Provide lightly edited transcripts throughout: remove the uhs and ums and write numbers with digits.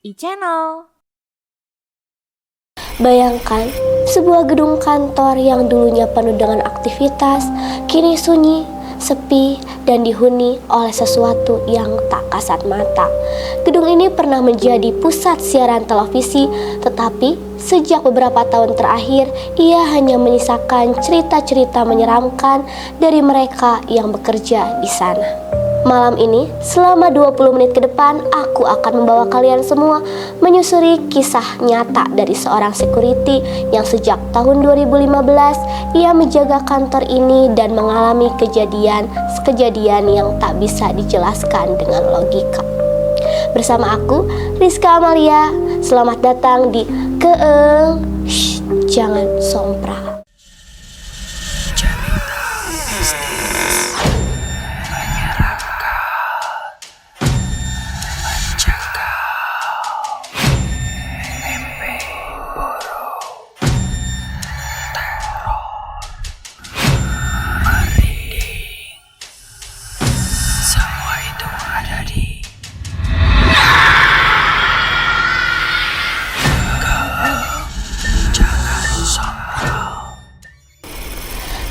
e-channel. Bayangkan, sebuah gedung kantor yang dulunya penuh dengan aktivitas, kini sunyi, sepi, dan dihuni oleh sesuatu yang tak kasat mata. Gedung ini pernah menjadi pusat siaran televisi, tetapi sejak beberapa tahun terakhir, ia hanya menyisakan cerita-cerita menyeramkan dari mereka yang bekerja di sana. Malam ini, selama 20 menit ke depan, aku akan membawa kalian semua menyusuri kisah nyata dari seorang security yang sejak tahun 2015 ia menjaga kantor ini dan mengalami kejadian yang tak bisa dijelaskan dengan logika. Bersama aku, Rizka Amalia, selamat datang di Keeng. Jangan sompral.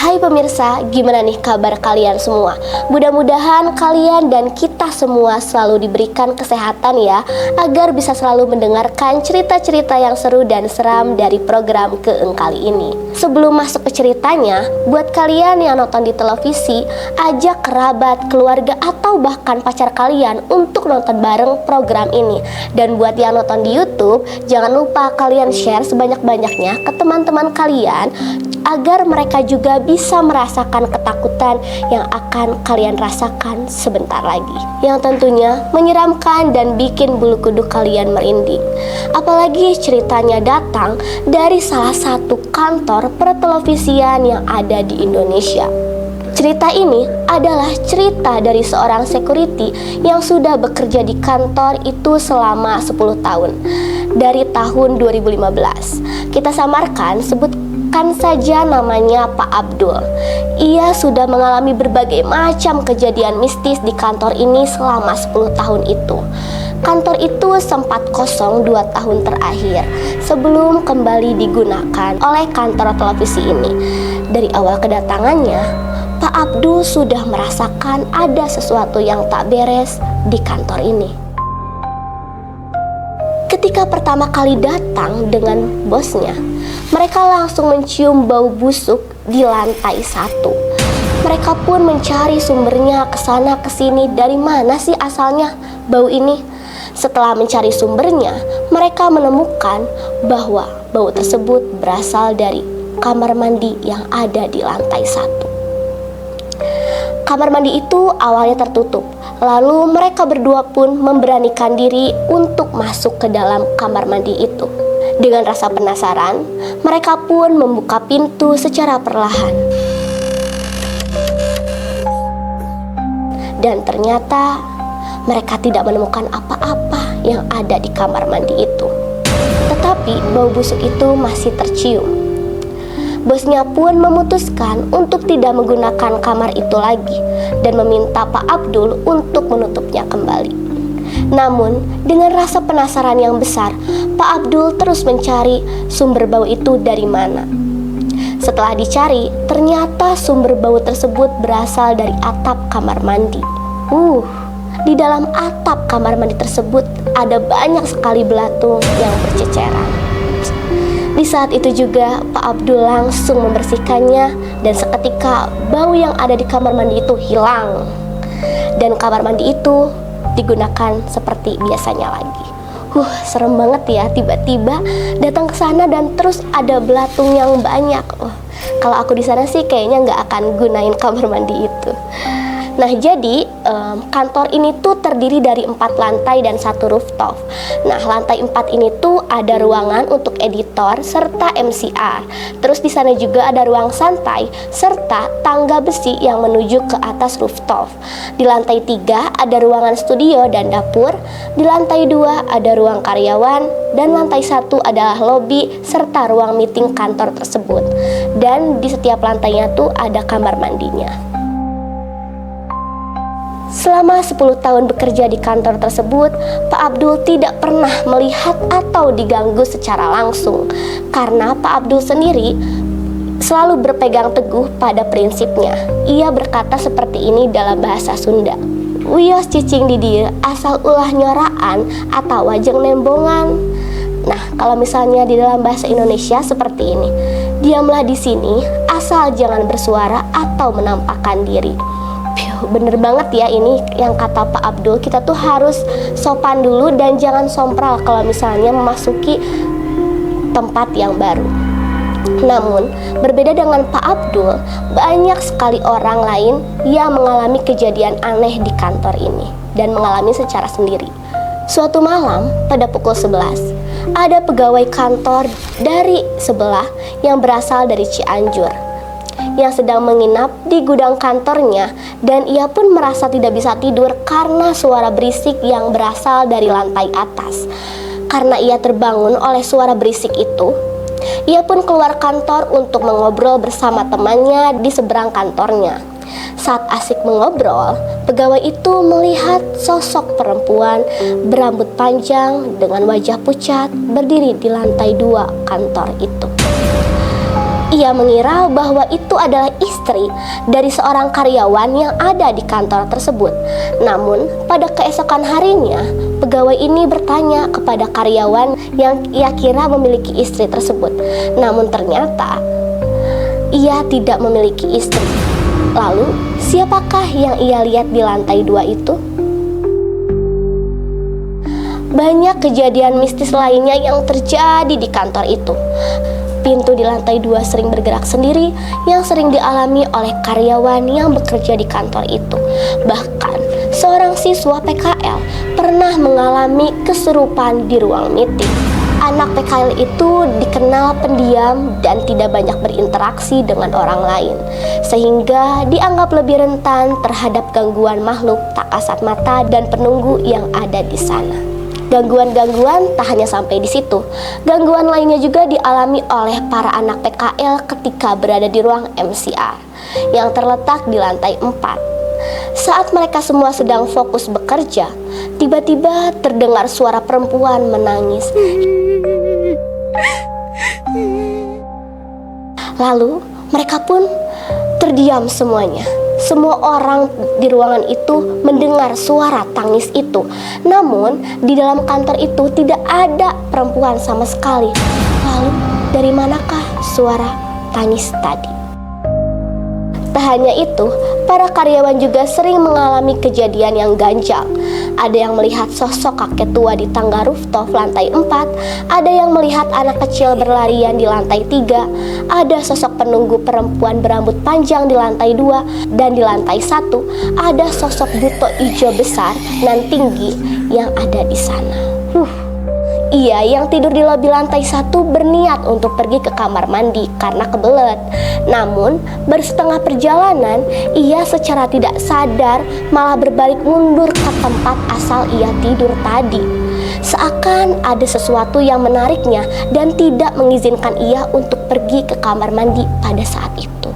Hai pemirsa, gimana nih kabar kalian semua? Mudah-mudahan kalian dan kita semua selalu diberikan kesehatan ya, agar bisa selalu mendengarkan cerita-cerita yang seru dan seram dari program Keeng kali ini. Sebelum masuk ke ceritanya, buat kalian yang nonton di televisi, ajak kerabat, keluarga, atau bahkan pacar kalian untuk nonton bareng program ini. Dan buat yang nonton di YouTube, jangan lupa kalian share sebanyak-banyaknya ke teman-teman kalian, agar mereka juga bisa merasakan ketakutan yang akan kalian rasakan sebentar lagi, yang tentunya menyeramkan dan bikin bulu kuduk kalian merinding. Apalagi ceritanya datang dari salah satu kantor pertelevisian yang ada di Indonesia. Cerita ini adalah cerita dari seorang security yang sudah bekerja di kantor itu selama 10 tahun, dari tahun 2015. Kita samarkan, sebutkan saja namanya Pak Abdul. Ia sudah mengalami berbagai macam kejadian mistis di kantor ini selama 10 tahun itu. Kantor itu sempat kosong 2 tahun terakhir sebelum kembali digunakan oleh kantor televisi ini. Dari awal kedatangannya, Pak Abdul sudah merasakan ada sesuatu yang tak beres di kantor ini. Ketika pertama kali datang dengan bosnya, mereka langsung mencium bau busuk di lantai 1. Mereka pun mencari sumbernya ke sana ke sini, dari mana sih asalnya bau ini. Setelah mencari sumbernya, mereka menemukan bahwa bau tersebut berasal dari kamar mandi yang ada di lantai 1. Kamar mandi itu awalnya tertutup, lalu mereka berdua pun memberanikan diri untuk masuk ke dalam kamar mandi itu. Dengan rasa penasaran, mereka pun membuka pintu secara perlahan. Dan ternyata mereka tidak menemukan apa-apa yang ada di kamar mandi itu. Tetapi bau busuk itu masih tercium. Bosnya pun memutuskan untuk tidak menggunakan kamar itu lagi dan meminta Pak Abdul untuk menutupnya kembali. Namun, dengan rasa penasaran yang besar, Pak Abdul terus mencari sumber bau itu dari mana. Setelah dicari, ternyata sumber bau tersebut berasal dari atap kamar mandi. Di dalam atap kamar mandi tersebut ada banyak sekali belatung yang berceceran. Di saat itu juga Pak Abdul langsung membersihkannya, dan seketika bau yang ada di kamar mandi itu hilang. Dan kamar mandi itu digunakan seperti biasanya lagi. Serem banget ya, tiba-tiba datang ke sana dan terus ada belatung yang banyak. Kalau aku di sana sih kayaknya nggak akan gunain kamar mandi itu. Nah, jadi kantor ini tuh terdiri dari 4 lantai dan 1 rooftop. Nah, lantai 4 ini tuh ada ruangan untuk editor serta MCR. Terus di sana juga ada ruang santai serta tangga besi yang menuju ke atas rooftop. Di lantai 3 ada ruangan studio dan dapur. Di lantai 2 ada ruang karyawan, dan lantai 1 adalah lobi serta ruang meeting kantor tersebut. Dan di setiap lantainya tuh ada kamar mandinya. Selama 10 tahun bekerja di kantor tersebut, Pak Abdul tidak pernah melihat atau diganggu secara langsung karena Pak Abdul sendiri selalu berpegang teguh pada prinsipnya. Ia berkata seperti ini dalam bahasa Sunda. Wios cicing di dia asal ulah nyoraan atau wajeng nembongan. Nah, kalau misalnya di dalam bahasa Indonesia seperti ini. Diamlah di sini asal jangan bersuara atau menampakkan diri. Bener banget ya ini yang kata Pak Abdul, kita tuh harus sopan dulu dan jangan sompral kalau misalnya memasuki tempat yang baru. Namun berbeda dengan Pak Abdul, banyak sekali orang lain yang mengalami kejadian aneh di kantor ini dan mengalami secara sendiri. Suatu malam pada pukul 11, ada pegawai kantor dari sebelah yang berasal dari Cianjur yang sedang menginap di gudang kantornya, dan ia pun merasa tidak bisa tidur karena suara berisik yang berasal dari lantai atas. Karena ia terbangun oleh suara berisik itu, ia pun keluar kantor untuk mengobrol bersama temannya di seberang kantornya. Saat asik mengobrol, pegawai itu melihat sosok perempuan berambut panjang dengan wajah pucat berdiri di lantai 2 kantor itu. Ia mengira bahwa itu adalah istri dari seorang karyawan yang ada di kantor tersebut. Namun, pada keesokan harinya, pegawai ini bertanya kepada karyawan yang ia kira memiliki istri tersebut. Namun ternyata, ia tidak memiliki istri. Lalu, siapakah yang ia lihat di lantai 2 itu? Banyak kejadian mistis lainnya yang terjadi di kantor itu. Pintu di lantai 2 sering bergerak sendiri yang sering dialami oleh karyawan yang bekerja di kantor itu. Bahkan, seorang siswa PKL pernah mengalami kesurupan di ruang meeting. Anak PKL itu dikenal pendiam dan tidak banyak berinteraksi dengan orang lain, sehingga dianggap lebih rentan terhadap gangguan makhluk tak kasat mata dan penunggu yang ada di sana. Gangguan-gangguan tak hanya sampai di situ. Gangguan lainnya juga dialami oleh para anak PKL ketika berada di ruang MCR yang terletak di lantai 4. Saat mereka semua sedang fokus bekerja, tiba-tiba terdengar suara perempuan menangis. Lalu mereka pun terdiam semuanya. Semua orang di ruangan itu mendengar suara tangis itu. Namun di dalam kantor itu tidak ada perempuan sama sekali. Lalu dari manakah suara tangis tadi? Tak hanya itu, para karyawan juga sering mengalami kejadian yang ganjal. Ada yang melihat sosok kakek tua di tangga rooftop lantai 4, ada yang melihat anak kecil berlarian di lantai 3, ada sosok penunggu perempuan berambut panjang di lantai 2, dan di lantai 1 ada sosok buto hijau besar dan tinggi yang ada di sana. Ia yang tidur di lobi lantai 1 berniat untuk pergi ke kamar mandi karena kebelet. Namun, baru setengah perjalanan, ia secara tidak sadar malah berbalik mundur ke tempat asal ia tidur tadi. Seakan ada sesuatu yang menariknya dan tidak mengizinkan ia untuk pergi ke kamar mandi pada saat itu.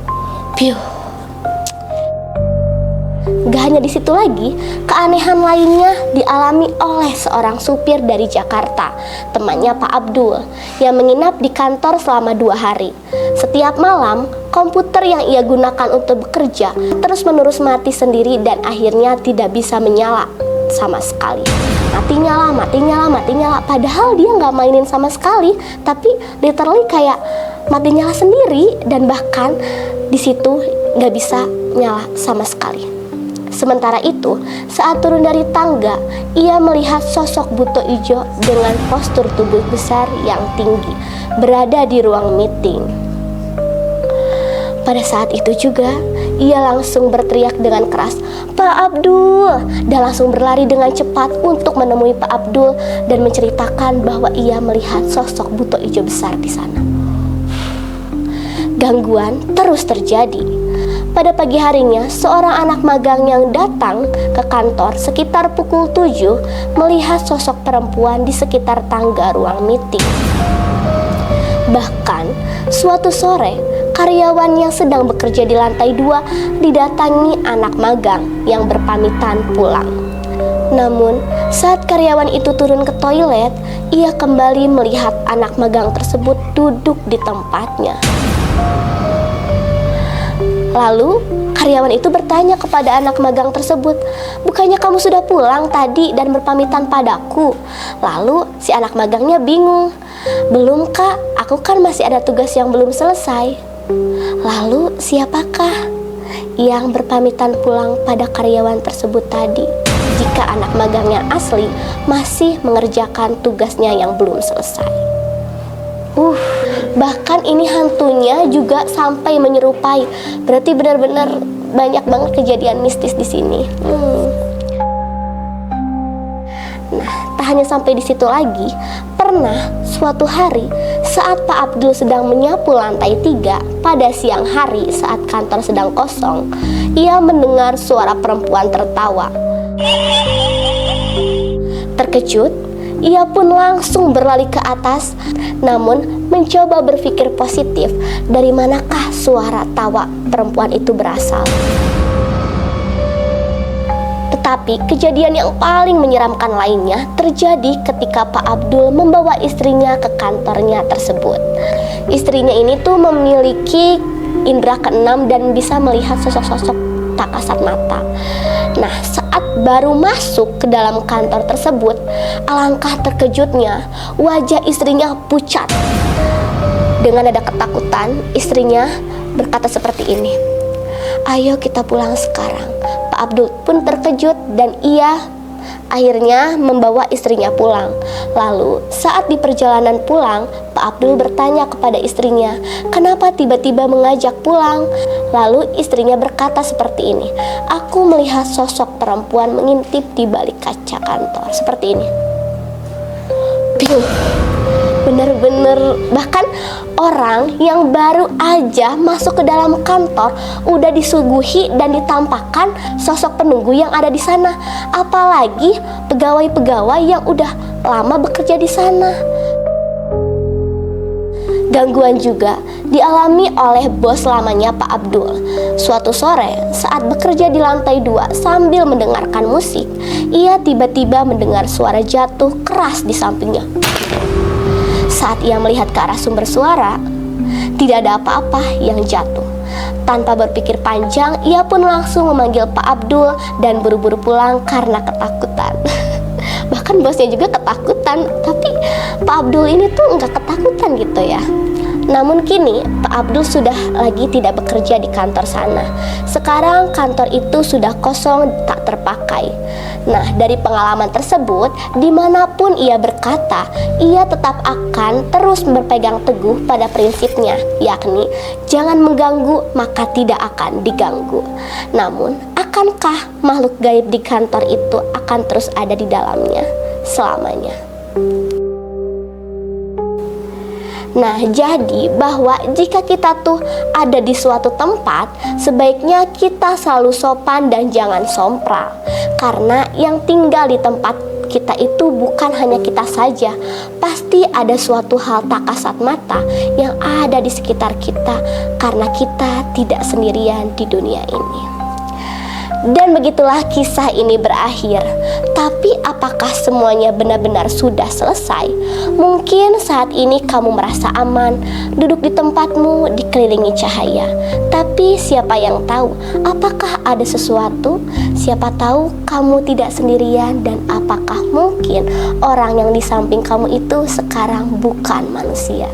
Gak hanya di situ lagi, keanehan lainnya dialami oleh seorang supir dari Jakarta, temannya Pak Abdul, yang menginap di kantor selama 2 hari. Setiap malam, komputer yang ia gunakan untuk bekerja terus-menerus mati sendiri dan akhirnya tidak bisa menyala sama sekali. Mati nyala, mati nyala, mati nyala. Padahal dia nggak mainin sama sekali, tapi literally kayak mati nyala sendiri dan bahkan di situ nggak bisa nyala sama sekali. Sementara itu, saat turun dari tangga, ia melihat sosok buto ijo dengan postur tubuh besar yang tinggi berada di ruang meeting. Pada saat itu juga, ia langsung berteriak dengan keras, "Pak Abdul!" dan langsung berlari dengan cepat untuk menemui Pak Abdul dan menceritakan bahwa ia melihat sosok buto ijo besar di sana. Gangguan terus terjadi. Pada pagi harinya, seorang anak magang yang datang ke kantor sekitar pukul 7 melihat sosok perempuan di sekitar tangga ruang meeting. Bahkan, suatu sore karyawan yang sedang bekerja di lantai 2 didatangi anak magang yang berpamitan pulang. Namun, saat karyawan itu turun ke toilet, ia kembali melihat anak magang tersebut duduk di tempatnya. Lalu, karyawan itu bertanya kepada anak magang tersebut, "Bukannya kamu sudah pulang tadi dan berpamitan padaku?" Lalu, si anak magangnya bingung. "Belum, Kak, aku kan masih ada tugas yang belum selesai." Lalu, siapakah yang berpamitan pulang pada karyawan tersebut tadi? Jika anak magangnya asli masih mengerjakan tugasnya yang belum selesai. Bahkan ini hantunya juga sampai menyerupai. Berarti benar-benar banyak banget kejadian mistis di sini. Nah, tak hanya sampai di situ lagi. Pernah suatu hari saat Pak Abdul sedang menyapu lantai 3 pada siang hari saat kantor sedang kosong, ia mendengar suara perempuan tertawa. Terkejut, ia pun langsung berlari ke atas, namun mencoba berpikir positif, dari manakah suara tawa perempuan itu berasal. Tetapi kejadian yang paling menyeramkan lainnya terjadi ketika Pak Abdul membawa istrinya ke kantornya tersebut. Istrinya ini tuh memiliki indera keenam dan bisa melihat sosok-sosok tak kasat mata. Nah, saat baru masuk ke dalam kantor tersebut, alangkah terkejutnya wajah istrinya pucat. Dengan nada ketakutan, istrinya berkata seperti ini, "Ayo kita pulang sekarang." Pak Abdul pun terkejut dan ia akhirnya membawa istrinya pulang. Lalu saat di perjalanan pulang, Pak Abdul bertanya kepada istrinya, "Kenapa tiba-tiba mengajak pulang?" Lalu istrinya berkata seperti ini, "Aku melihat sosok perempuan mengintip di balik kaca kantor." Seperti ini. Bener-bener, bahkan orang yang baru aja masuk ke dalam kantor udah disuguhi dan ditampakkan sosok penunggu yang ada di sana. Apalagi pegawai-pegawai yang udah lama bekerja di sana. Gangguan juga dialami oleh bos lamanya Pak Abdul. Suatu sore saat bekerja di lantai 2 sambil mendengarkan musik, ia tiba-tiba mendengar suara jatuh keras di sampingnya. Saat ia melihat ke arah sumber suara, tidak ada apa-apa yang jatuh. Tanpa berpikir panjang, ia pun langsung memanggil Pak Abdul dan buru-buru pulang karena ketakutan. Bahkan bosnya juga ketakutan, tapi Pak Abdul ini tuh nggak ketakutan gitu ya. Namun kini Pak Abdul sudah lagi tidak bekerja di kantor sana. Sekarang kantor itu sudah kosong, tak terpakai. Nah, dari pengalaman tersebut, dimanapun ia berkata, ia tetap akan terus berpegang teguh pada prinsipnya, yakni jangan mengganggu maka tidak akan diganggu. Namun, akankah makhluk gaib di kantor itu akan terus ada di dalamnya selamanya? Nah, jadi bahwa jika kita tuh ada di suatu tempat, sebaiknya kita selalu sopan dan jangan sompral. Karena yang tinggal di tempat kita itu bukan hanya kita saja. Pasti ada suatu hal tak kasat mata yang ada di sekitar kita, karena kita tidak sendirian di dunia ini. Dan begitulah kisah ini berakhir. Tapi apakah semuanya benar-benar sudah selesai? Mungkin saat ini kamu merasa aman, duduk di tempatmu dikelilingi cahaya. Tapi siapa yang tahu apakah ada sesuatu? Siapa tahu kamu tidak sendirian, dan apakah mungkin orang yang di samping kamu itu sekarang bukan manusia?